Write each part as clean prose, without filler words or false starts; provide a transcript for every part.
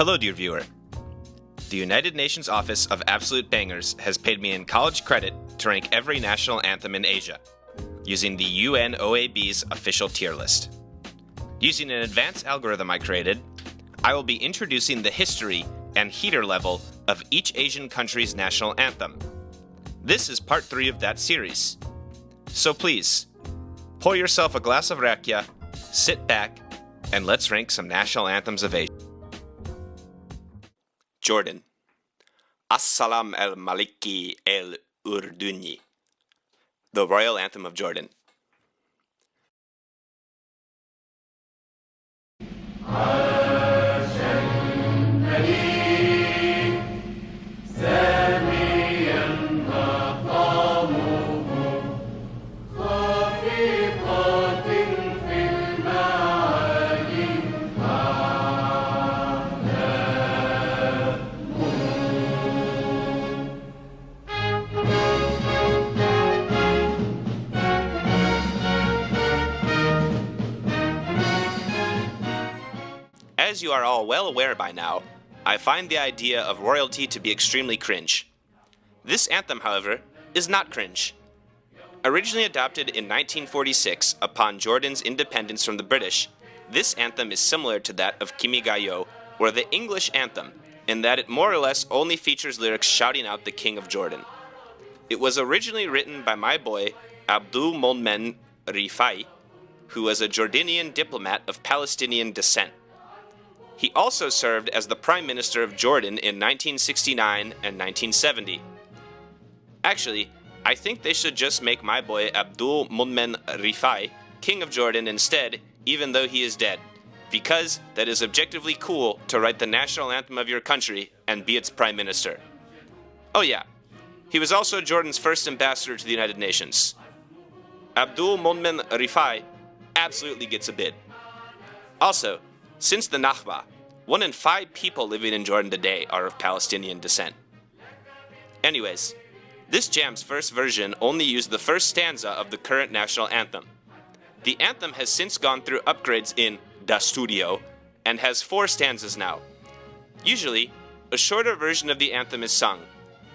Hello, dear viewer. The United Nations Office of Absolute Bangers has paid me in college credit to rank every national anthem in Asia, using the UNOAB's official tier list. Using an advanced algorithm I created, I will be introducing the history and heater level of each Asian country's national anthem. This is part 3 of that series. So please, pour yourself a glass of rakia, sit back, and let's rank some national anthems of Asia. Jordan. As-Salam al-Maliki el-Urduni. The Royal Anthem of Jordan. As you are all well aware by now, I find the idea of royalty to be extremely cringe. This anthem, however, is not cringe. Originally adopted in 1946 upon Jordan's independence from the British, this anthem is similar to that of Kimi Ga Yo, or the English anthem, in that it more or less only features lyrics shouting out the King of Jordan. It was originally written by my boy, Abdul Momen Rifai, who was a Jordanian diplomat of Palestinian descent. He also served as the Prime Minister of Jordan in 1969 and 1970. Actually, I think they should just make my boy Abdul Momen Rifai King of Jordan instead, even though he is dead, because that is objectively cool to write the national anthem of your country and be its Prime Minister. Oh yeah, he was also Jordan's first ambassador to the United Nations. Abdul Momen Rifai absolutely gets a bid. Also, since the Nakba, 1 in 5 people living in Jordan today are of Palestinian descent. Anyways, this jam's first version only used the first stanza of the current national anthem. The anthem has since gone through upgrades in Da Studio and has 4 stanzas now. Usually, a shorter version of the anthem is sung,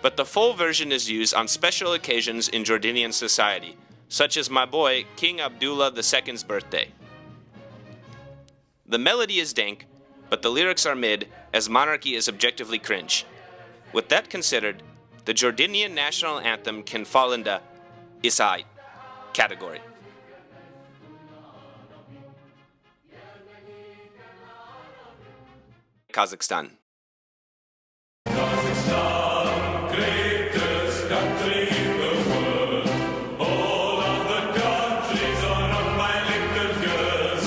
but the full version is used on special occasions in Jordanian society, such as my boy King Abdullah II's birthday. The melody is dank, but the lyrics are mid, as monarchy is objectively cringe. With that considered, the Jordanian national anthem can fall into Isai category. Kazakhstan. Greatest country in the world. All of the countries are on my little girls.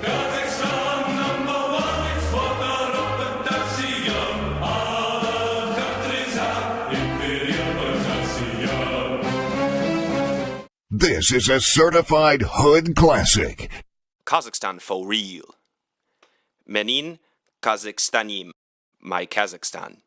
Kazakhstan #1, it's for the reputation. Other countries have inferior reputation. This is a certified hood classic. Kazakhstan for real. Menin Kazakhstanim, my Kazakhstan.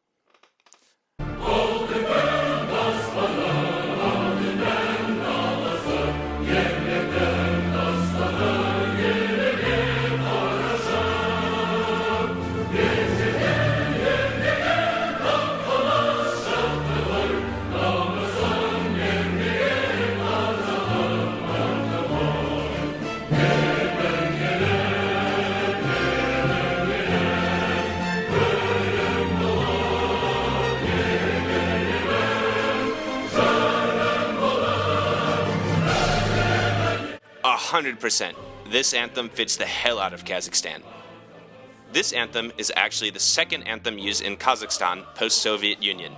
A 100%. This anthem fits the hell out of Kazakhstan. This anthem is actually the second anthem used in Kazakhstan post-Soviet Union.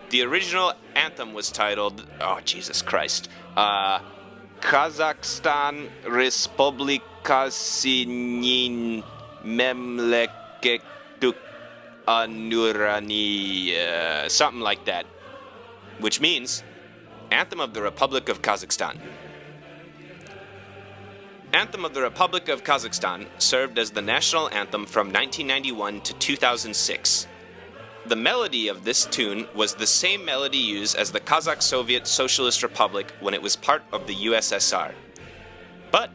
The original anthem was titled, oh Jesus Christ, Kazakhstan Respublika Sinin Memleketuk Anurani, something like that, which means Anthem of the Republic of Kazakhstan. Anthem of the Republic of Kazakhstan served as the national anthem from 1991 to 2006. The melody of this tune was the same melody used as the Kazakh Soviet Socialist Republic when it was part of the USSR. But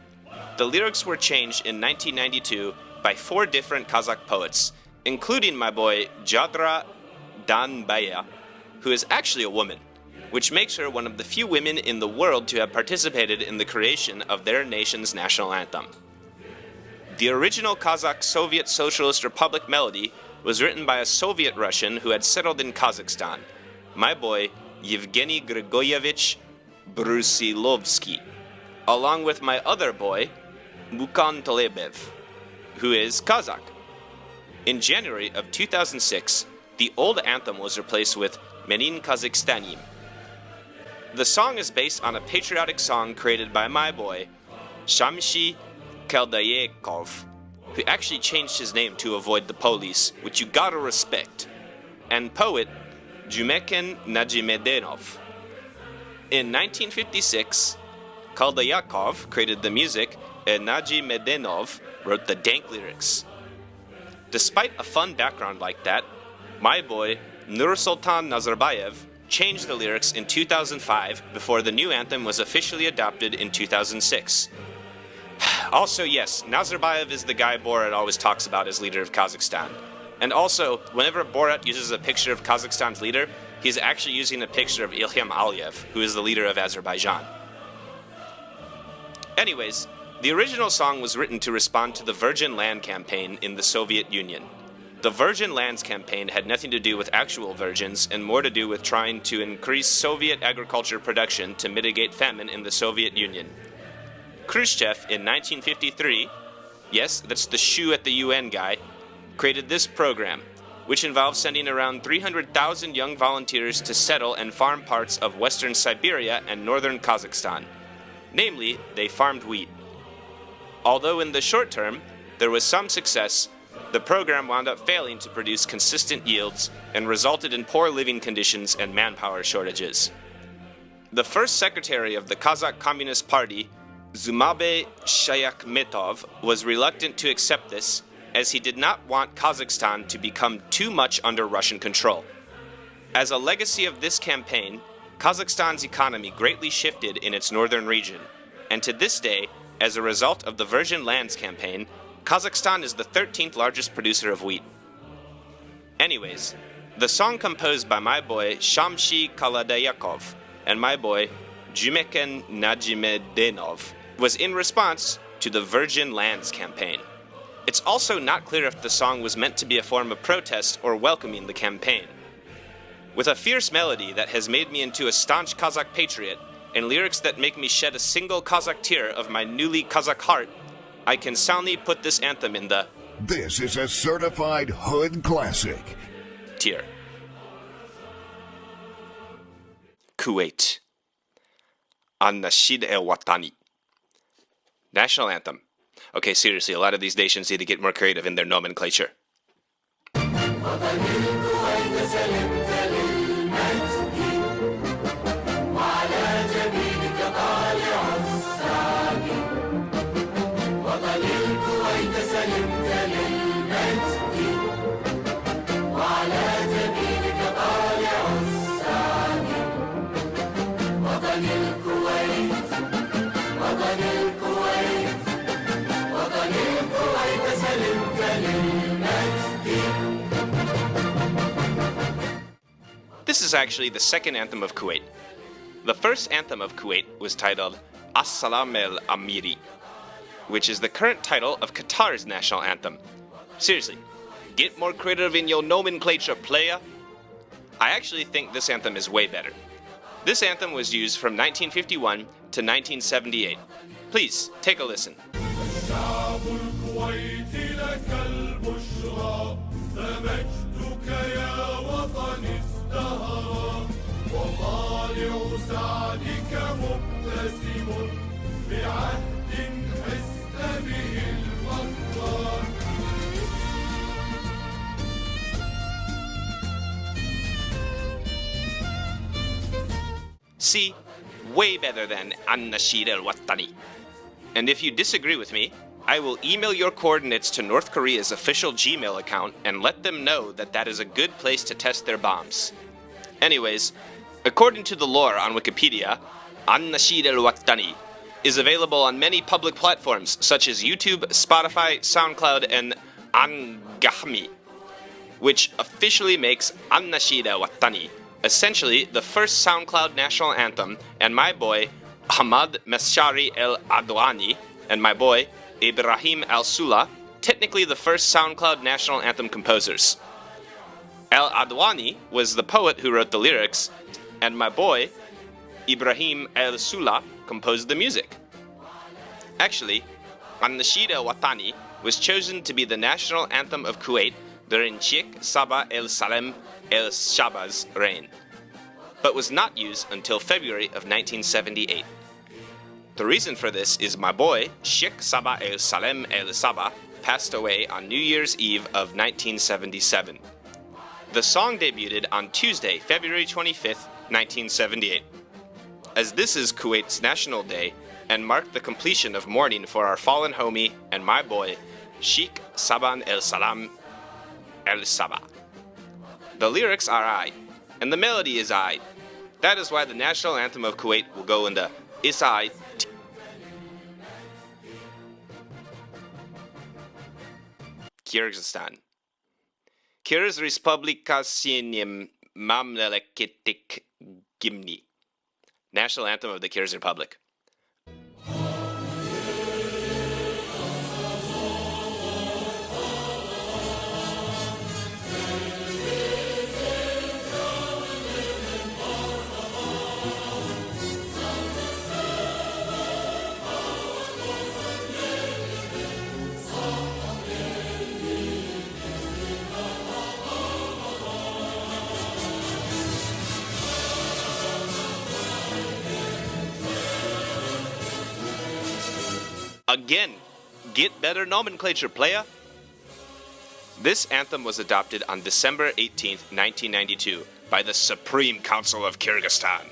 the lyrics were changed in 1992 by 4 different Kazakh poets, including my boy Jadra Danbaya, who is actually a woman, which makes her one of the few women in the world to have participated in the creation of their nation's national anthem. The original Kazakh Soviet Socialist Republic melody was written by a Soviet Russian who had settled in Kazakhstan, my boy Yevgeny Grigoyevich Brusilovsky, along with my other boy, Mukan Tolebev, who is Kazakh. In January of 2006, the old anthem was replaced with Menin Kazakhstanim. The song is based on a patriotic song created by my boy, Shamshi Keldayekov, who actually changed his name to avoid the police, which you gotta respect, and poet Jumeken Najimedenov. In 1956, Kaldayakov created the music and Najimedenov wrote the dank lyrics. Despite a fun background like that, my boy Nursultan Nazarbayev changed the lyrics in 2005 before the new anthem was officially adopted in 2006. Also, yes, Nazarbayev is the guy Borat always talks about as leader of Kazakhstan. And also, whenever Borat uses a picture of Kazakhstan's leader, he's actually using a picture of Ilham Aliyev, who is the leader of Azerbaijan. Anyways, the original song was written to respond to the Virgin Land campaign in the Soviet Union. The Virgin Lands campaign had nothing to do with actual virgins and more to do with trying to increase Soviet agriculture production to mitigate famine in the Soviet Union. Khrushchev in 1953, yes, that's the shoe at the UN guy, created this program, which involved sending around 300,000 young volunteers to settle and farm parts of western Siberia and northern Kazakhstan. Namely, they farmed wheat. Although in the short term, there was some success, the program wound up failing to produce consistent yields and resulted in poor living conditions and manpower shortages. The first secretary of the Kazakh Communist Party, Zumabe Shayakhmetov, was reluctant to accept this, as he did not want Kazakhstan to become too much under Russian control. As a legacy of this campaign, Kazakhstan's economy greatly shifted in its northern region, and to this day, as a result of the Virgin Lands campaign, Kazakhstan is the 13th largest producer of wheat. Anyways, the song composed by my boy Shamshi Kaladayakov and my boy Jumeken Najimedenov was in response to the Virgin Lands campaign. It's also not clear if the song was meant to be a form of protest or welcoming the campaign. With a fierce melody that has made me into a staunch Kazakh patriot, and lyrics that make me shed a single Kazakh tear of my newly Kazakh heart, I can soundly put this anthem in the This is a certified hood classic tier. Kuwait. An-Nashid el-Watani. National anthem. Okay, seriously, a lot of these nations need to get more creative in their nomenclature. This is actually the second anthem of Kuwait. The first anthem of Kuwait was titled As-Salam el-Amiri, which is the current title of Qatar's national anthem. Seriously, get more creative in your nomenclature, playa. I actually think this anthem is way better. This anthem was used from 1951 to 1978. Please, take a listen. See, way better than An-Nashid el-Watani. And if you disagree with me, I will email your coordinates to North Korea's official Gmail account and let them know that that is a good place to test their bombs. Anyways, according to the lore on Wikipedia, An-Nashid el-Watani is available on many public platforms such as YouTube, Spotify, SoundCloud, and Angahmi. which officially makes An Nashida Watani essentially the first SoundCloud national anthem, and my boy Ahmad Meshari El Adwani and my boy Ibrahim Al Sula technically the first SoundCloud national anthem composers. Al Adwani was the poet who wrote the lyrics, and my boy Ibrahim Al Sula composed the music. Actually, An Nashida Watani was chosen to be the national anthem of Kuwait during Sheikh Sabah El Salem El Shaba's reign, but was not used until February of 1978. The reason for this is my boy Sheikh Sabah El Salem El Sabah passed away on New Year's Eve of 1977. The song debuted on Tuesday, February 25th, 1978. As this is Kuwait's National Day and marked the completion of mourning for our fallen homie and my boy Sheikh Saban El Salam El Sabah. The lyrics are I, and the melody is I. That is why the national anthem of Kuwait will go in the Isai. Kyrgyzstan. Kyrgyz Respublika Sinim Mamleleketik Gimni. National anthem of the Kyrgyz Republic. Again, get better nomenclature, playa. This anthem was adopted on December 18, 1992, by the Supreme Council of Kyrgyzstan,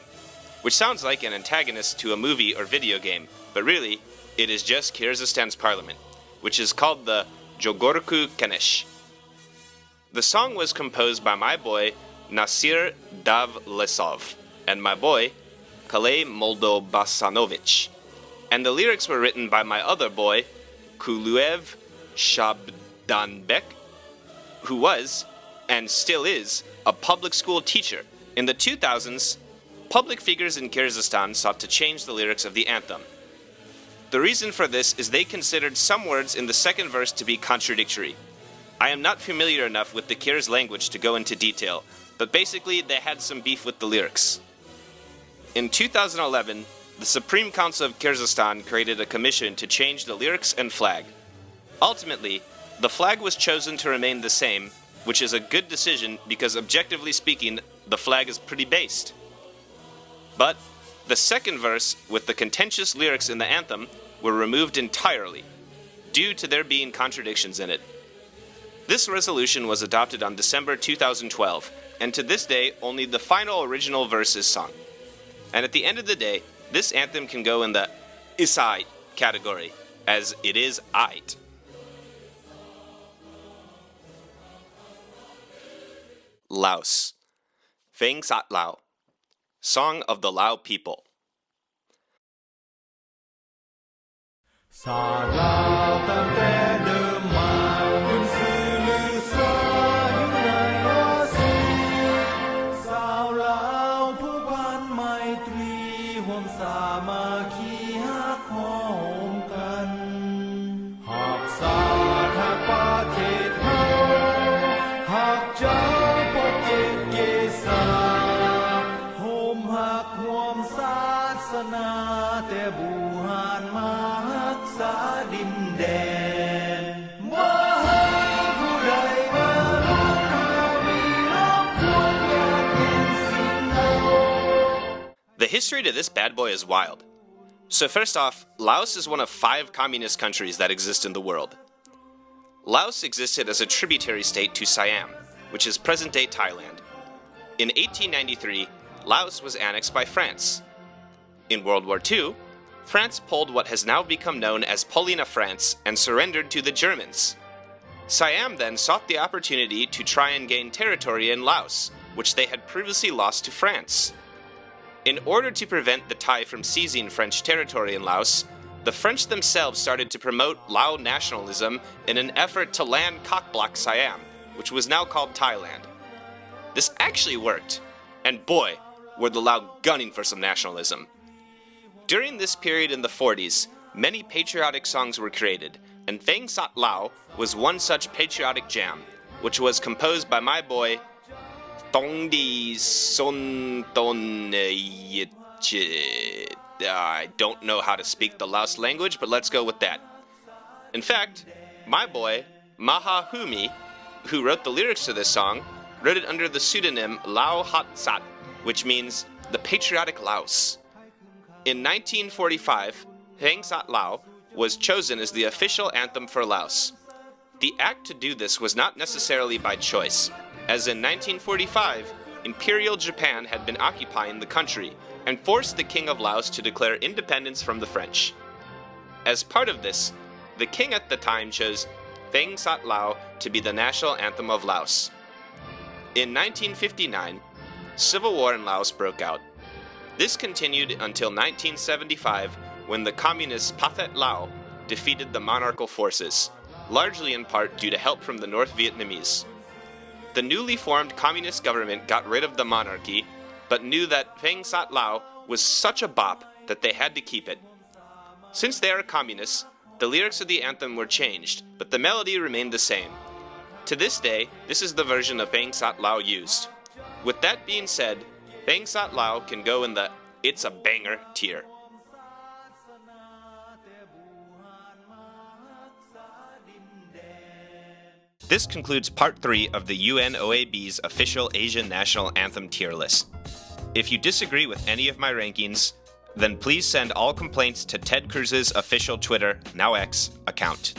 which sounds like an antagonist to a movie or video game, but really, it is just Kyrgyzstan's parliament, which is called the Jogorku Kenesh. The song was composed by my boy Nasir Davlesov and my boy Kalej Moldobasanovich. And the lyrics were written by my other boy, Kuluev Shabdanbek, who was, and still is, a public school teacher. In the 2000s, public figures in Kyrgyzstan sought to change the lyrics of the anthem. The reason for this is they considered some words in the second verse to be contradictory. I am not familiar enough with the Kyrgyz language to go into detail, but basically they had some beef with the lyrics. In 2011, the Supreme Council of Kyrgyzstan created a commission to change the lyrics and flag. Ultimately, the flag was chosen to remain the same, which is a good decision because objectively speaking, the flag is pretty based. But the second verse, with the contentious lyrics in the anthem, were removed entirely, due to there being contradictions in it. This resolution was adopted on December 2012, and to this day, only the final original verse is sung. And at the end of the day, this anthem can go in the Isai category, as it is Ait. Laos. Pheng Sat Lao. Song of the Lao People. The history to this bad boy is wild. So first off, Laos is one of 5 communist countries that exist in the world. Laos existed as a tributary state to Siam, which is present-day Thailand. In 1893, Laos was annexed by France. In World War II, France pulled what has now become known as Polina France and surrendered to the Germans. Siam then sought the opportunity to try and gain territory in Laos, which they had previously lost to France. In order to prevent the Thai from seizing French territory in Laos, the French themselves started to promote Lao nationalism in an effort to land cockblock Siam, which was now called Thailand. This actually worked, and boy, were the Lao gunning for some nationalism. During this period in the 40s, many patriotic songs were created, and Phang Sat Lao was one such patriotic jam, which was composed by my boy Tong Di Son Ton Yich. I don't know how to speak the Laos language, but let's go with that. In fact, my boy Maha Humi, who wrote the lyrics to this song, wrote it under the pseudonym Lao Hat Sat, which means the patriotic Laos. In 1945, Phang Sat Lao was chosen as the official anthem for Laos. The act to do this was not necessarily by choice, as in 1945, Imperial Japan had been occupying the country and forced the King of Laos to declare independence from the French. As part of this, the king at the time chose Phang Sat Lao to be the national anthem of Laos. In 1959, civil war in Laos broke out. This continued until 1975, when the communist Pathet Lao defeated the monarchical forces, largely in part due to help from the North Vietnamese. The newly formed communist government got rid of the monarchy, but knew that Phang Sat Lao was such a bop that they had to keep it. Since they are communists, the lyrics of the anthem were changed, but the melody remained the same. To this day, this is the version of Phang Sat Lao used. With that being said, Phang Sat Lao can go in the "It's a Banger" tier. This concludes Part 3 of the UNOAB's official Asian National Anthem tier list. If you disagree with any of my rankings, then please send all complaints to Ted Cruz's official Twitter, now X, account.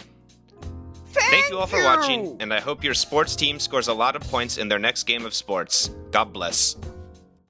Thank you all for watching, and I hope your sports team scores a lot of points in their next game of sports. God bless.